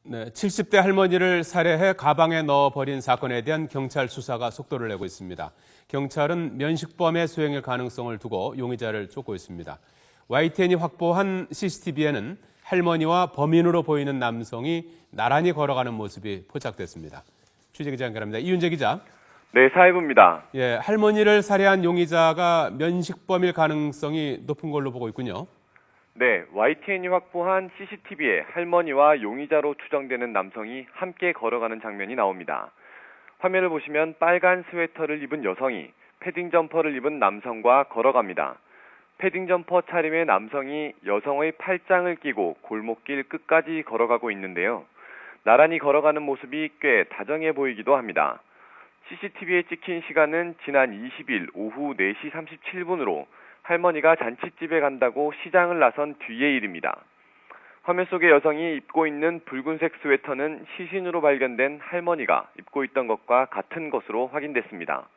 네, 70대 할머니를 살해해 가방에 넣어버린 사건에 대한 경찰 수사가 속도를 내고 있습니다. 경찰은 면식범의 수행일 가능성을 두고 용의자를 쫓고 있습니다. YTN이 확보한 CCTV에는 할머니와 범인으로 보이는 남성이 나란히 걸어가는 모습이 포착됐습니다. 취재기자 연결합니다. 이윤재 기자. 네, 사회부입니다. 예, 할머니를 살해한 용의자가 면식범일 가능성이 높은 걸로 보고 있군요. 네, YTN이 확보한 CCTV에 할머니와 용의자로 추정되는 남성이 함께 걸어가는 장면이 나옵니다. 화면을 보시면 빨간 스웨터를 입은 여성이 패딩 점퍼를 입은 남성과 걸어갑니다. 패딩 점퍼 차림의 남성이 여성의 팔짱을 끼고 골목길 끝까지 걸어가고 있는데요. 나란히 걸어가는 모습이 꽤 다정해 보이기도 합니다. CCTV에 찍힌 시간은 지난 20일 오후 4시 37분으로 할머니가 잔칫집에 간다고 시장을 나선 뒤의 일입니다. 화면 속의 여성이 입고 있는 붉은색 스웨터는 시신으로 발견된 할머니가 입고 있던 것과 같은 것으로 확인됐습니다.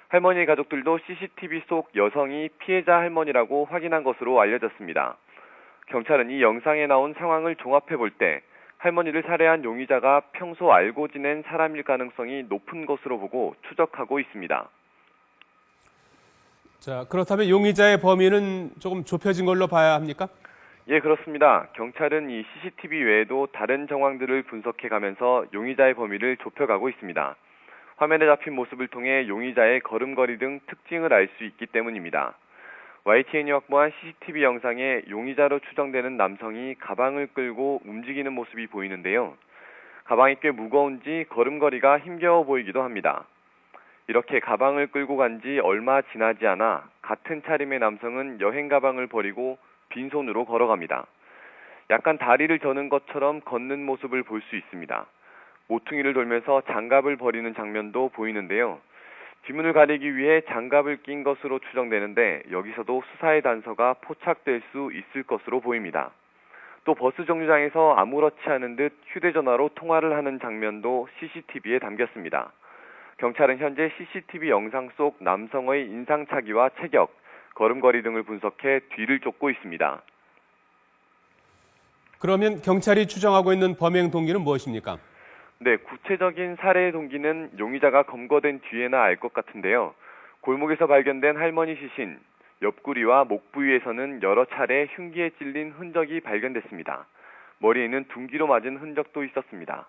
할머니 가족들도 CCTV 속 여성이 피해자 할머니라고 확인한 것으로 알려졌습니다. 경찰은 이 영상에 나온 상황을 종합해 볼 때 할머니를 살해한 용의자가 평소 알고 지낸 사람일 가능성이 높은 것으로 보고 추적하고 있습니다. 자, 그렇다면 용의자의 범위는 조금 좁혀진 걸로 봐야 합니까? 예, 그렇습니다. 경찰은 이 CCTV 외에도 다른 정황들을 분석해 가면서 용의자의 범위를 좁혀가고 있습니다. 화면에 잡힌 모습을 통해 용의자의 걸음걸이 등 특징을 알 수 있기 때문입니다. YTN이 확보한 CCTV 영상에 용의자로 추정되는 남성이 가방을 끌고 움직이는 모습이 보이는데요. 가방이 꽤 무거운지 걸음걸이가 힘겨워 보이기도 합니다. 이렇게 가방을 끌고 간 지 얼마 지나지 않아 같은 차림의 남성은 여행 가방을 버리고 빈손으로 걸어갑니다. 약간 다리를 저는 것처럼 걷는 모습을 볼 수 있습니다. 모퉁이를 돌면서 장갑을 버리는 장면도 보이는데요. 뒷문을 가리기 위해 장갑을 낀 것으로 추정되는데 여기서도 수사의 단서가 포착될 수 있을 것으로 보입니다. 또 버스 정류장에서 아무렇지 않은 듯 휴대전화로 통화를 하는 장면도 CCTV에 담겼습니다. 경찰은 현재 CCTV 영상 속 남성의 인상착의와 체격, 걸음걸이 등을 분석해 뒤를 쫓고 있습니다. 그러면 경찰이 추정하고 있는 범행 동기는 무엇입니까? 네, 구체적인 살해의 동기는 용의자가 검거된 뒤에나 알 것 같은데요. 골목에서 발견된 할머니 시신, 옆구리와 목 부위에서는 여러 차례 흉기에 찔린 흔적이 발견됐습니다. 머리에는 둔기로 맞은 흔적도 있었습니다.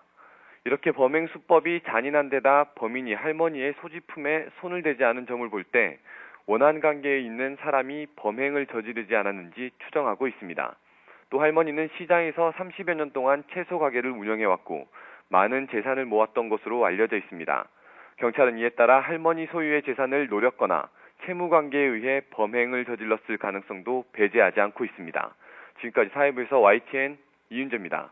이렇게 범행 수법이 잔인한 데다 범인이 할머니의 소지품에 손을 대지 않은 점을 볼 때 원한 관계에 있는 사람이 범행을 저지르지 않았는지 추정하고 있습니다. 또 할머니는 시장에서 30여 년 동안 채소 가게를 운영해왔고 많은 재산을 모았던 것으로 알려져 있습니다. 경찰은 이에 따라 할머니 소유의 재산을 노렸거나 채무 관계에 의해 범행을 저질렀을 가능성도 배제하지 않고 있습니다. 지금까지 사회부에서 YTN 이윤재입니다.